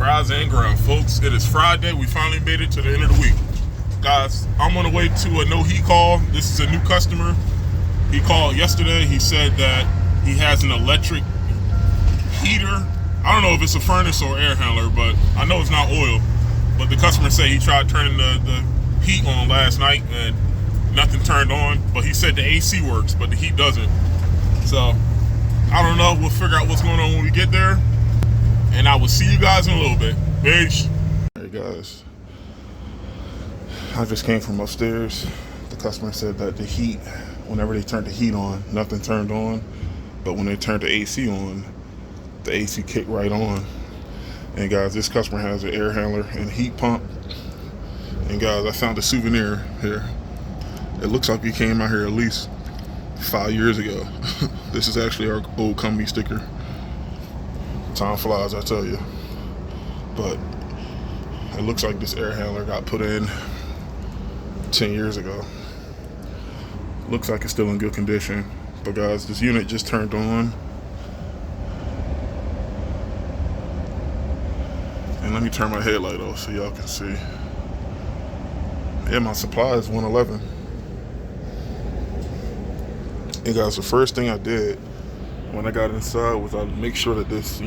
Rise and ground, folks. It is Friday. We finally made it to the end of the week. Guys, I'm on the way to a no heat call. This is a new customer. He called yesterday. He said that he has an electric heater. I don't know if it's a furnace or air handler, but I know it's not oil. But the customer said he tried turning the heat on last night and nothing turned on. But he said the AC works, but the heat doesn't. So, I don't know. We'll figure out what's going on when we get there. And I will see you guys in a little bit. Peace. Hey guys, I just came from upstairs. The customer said that the heat, whenever they turned the heat on, nothing turned on. But when they turned the AC on, the AC kicked right on. And guys, this customer has an air handler and heat pump. And guys, I found a souvenir here. It looks like we came out here at least 5 years ago. This is actually our old company sticker. Time flies, I tell you. But it looks like this air handler got put in 10 years ago. Looks like it's still in good condition. But guys, this unit just turned on. And let me turn my headlight off so y'all can see. Yeah, my supply is 111. And guys, the first thing I did when I got inside was I make sure that this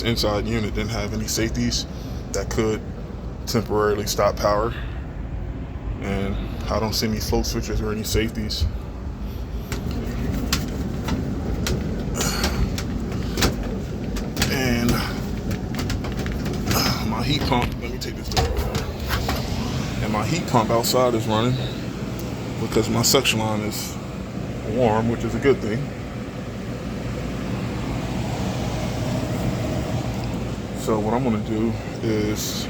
inside unit didn't have any safeties that could temporarily stop power. And I don't see any float switches or any safeties. And my heat pump, let me take this door off. And my heat pump outside is running because my suction line is warm, which is a good thing. So what I'm gonna do is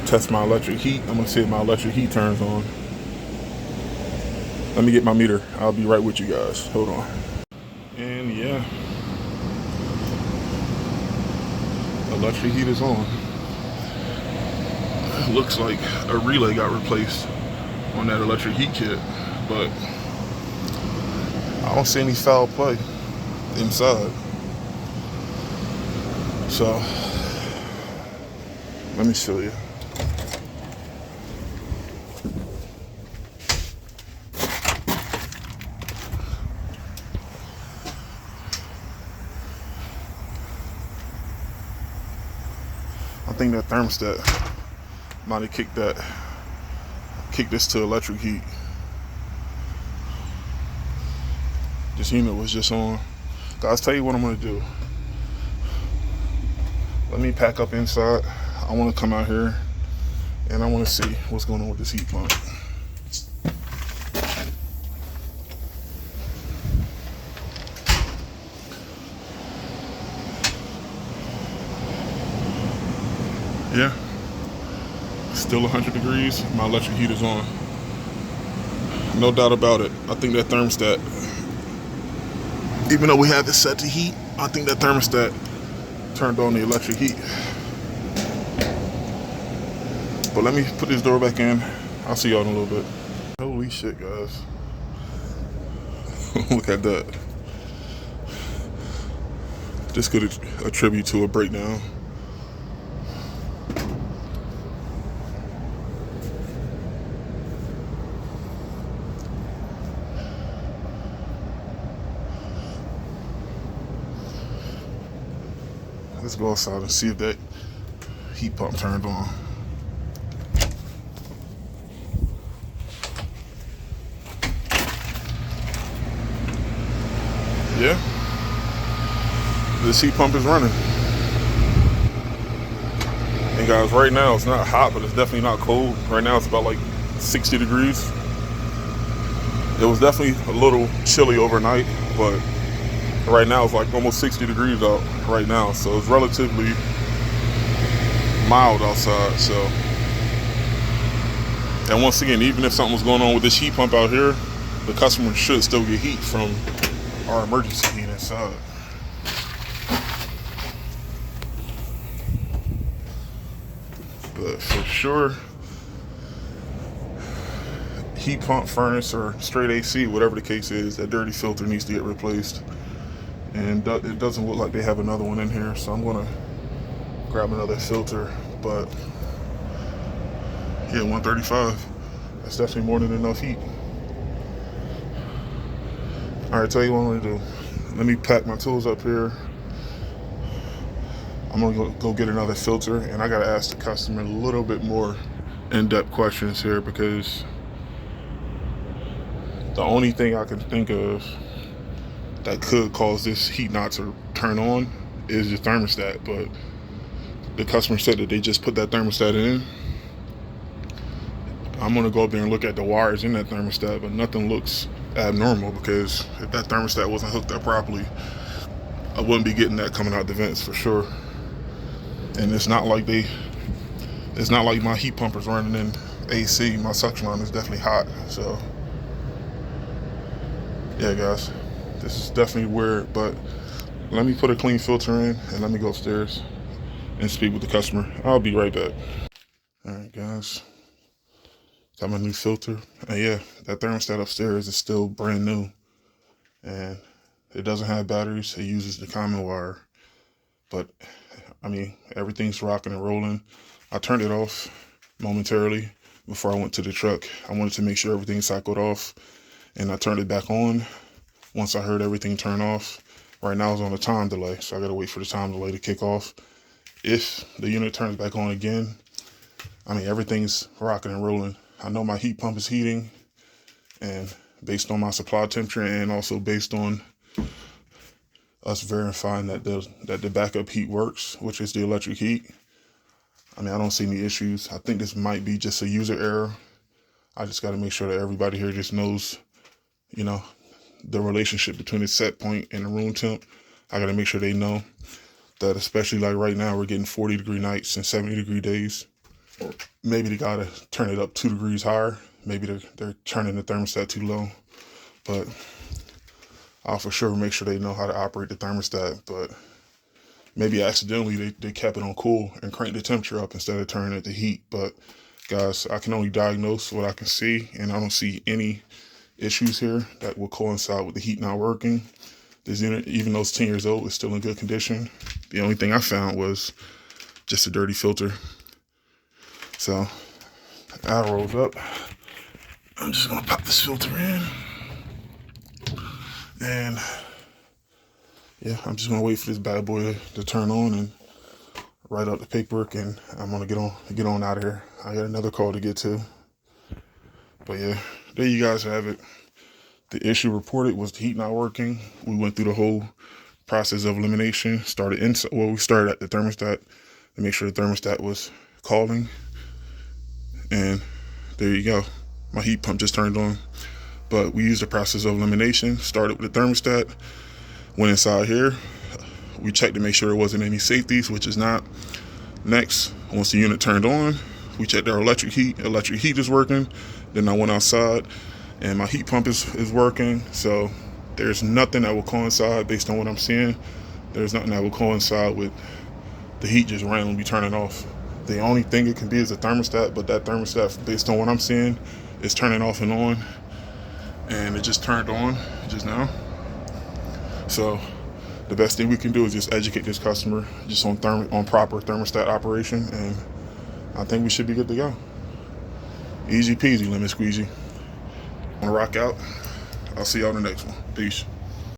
test my electric heat. I'm gonna see if my electric heat turns on. Let me get my meter. I'll be right with you guys. Hold on. And yeah, electric heat is on. It looks like a relay got replaced on that electric heat kit, but I don't see any foul play inside. So, let me show you. I think that thermostat might have kicked this to electric heat. This unit was just on. Guys, tell you what I'm gonna do. Let me pack up inside. I want to come out here and I want to see what's going on with this heat pump. Yeah, still 100 degrees. My electric heat is on. No doubt about it. I think that thermostat, even though we have it set to heat, I think that thermostat turned on the electric heat. But let me put this door back in. I'll see y'all in a little bit. Holy shit, guys. Look at that. This could attribute to a breakdown. Let's go outside and see if that heat pump turned on. Yeah, this heat pump is running. And guys, right now it's not hot, but it's definitely not cold. Right now it's about like 60 degrees. It was definitely a little chilly overnight, but right now it's like almost 60 degrees out right now, so it's relatively mild outside. So, and once again, even if something was going on with this heat pump out here, the customer should still get heat from our emergency heat inside. But for sure, heat pump, furnace, or straight AC, whatever the case is, that dirty filter needs to get replaced. And it doesn't look like they have another one in here, so I'm gonna grab another filter, but yeah, 135. That's definitely more than enough heat. All right, tell you what I'm gonna do. Let me pack my tools up here. I'm gonna go get another filter, and I gotta ask the customer a little bit more in-depth questions here, because the only thing I can think of that could cause this heat not to turn on is the thermostat. But the customer said that they just put that thermostat in. I'm gonna go up there and look at the wires in that thermostat, but nothing looks abnormal, because if that thermostat wasn't hooked up properly, I wouldn't be getting that coming out the vents for sure. And it's not like my heat pump is running in AC. My suction line is definitely hot. So yeah, guys, this is definitely weird, but let me put a clean filter in and let me go upstairs and speak with the customer. I'll be right back. All right, guys, got my new filter. And yeah, that thermostat upstairs is still brand new, and it doesn't have batteries. It uses the common wire, but I mean, everything's rocking and rolling. I turned it off momentarily before I went to the truck. I wanted to make sure everything cycled off, and I turned it back on once I heard everything turn off. Right now it's on a time delay, so I gotta wait for the time delay to kick off. If the unit turns back on again, I mean, everything's rocking and rolling. I know my heat pump is heating, and based on my supply temperature, and also based on us verifying that the backup heat works, which is the electric heat, I mean, I don't see any issues. I think this might be just a user error. I just got to make sure that everybody here just knows, you know, the relationship between the set point and the room temp. I got to make sure they know that, especially like right now, we're getting 40-degree nights and 70-degree days. Maybe they got to turn it up 2 degrees higher. Maybe they're turning the thermostat too low, but I'll for sure make sure they know how to operate the thermostat. But maybe accidentally they kept it on cool and cranked the temperature up instead of turning it to heat. But guys, I can only diagnose what I can see, and I don't see any issues here that will coincide with the heat not working. This unit, even though it's 10 years old, is still in good condition. The only thing I found was just a dirty filter. So I rolls up. I'm just gonna pop this filter in. And yeah, I'm just gonna wait for this bad boy to turn on and write out the paperwork, and I'm gonna get on out of here. I got another call to get to. But yeah, there you guys have it. The issue reported was the heat not working. We went through the whole process of elimination. We started at the thermostat to make sure the thermostat was calling. And there you go. My heat pump just turned on. But we used the process of elimination, started with the thermostat, went inside here. We checked to make sure there wasn't any safeties, which is not. Next, once the unit turned on, we checked our electric heat. Electric heat is working. Then I went outside, and my heat pump is working. So there's nothing that will coincide based on what I'm seeing. There's nothing that will coincide with the heat just randomly turning off. The only thing it can be is a thermostat, but that thermostat, based on what I'm seeing, is turning off and on. And it just turned on just now. So the best thing we can do is just educate this customer just on proper thermostat operation, and I think we should be good to go. Easy peasy, lemon squeezy. Wanna rock out? I'll see y'all in the next one. Peace.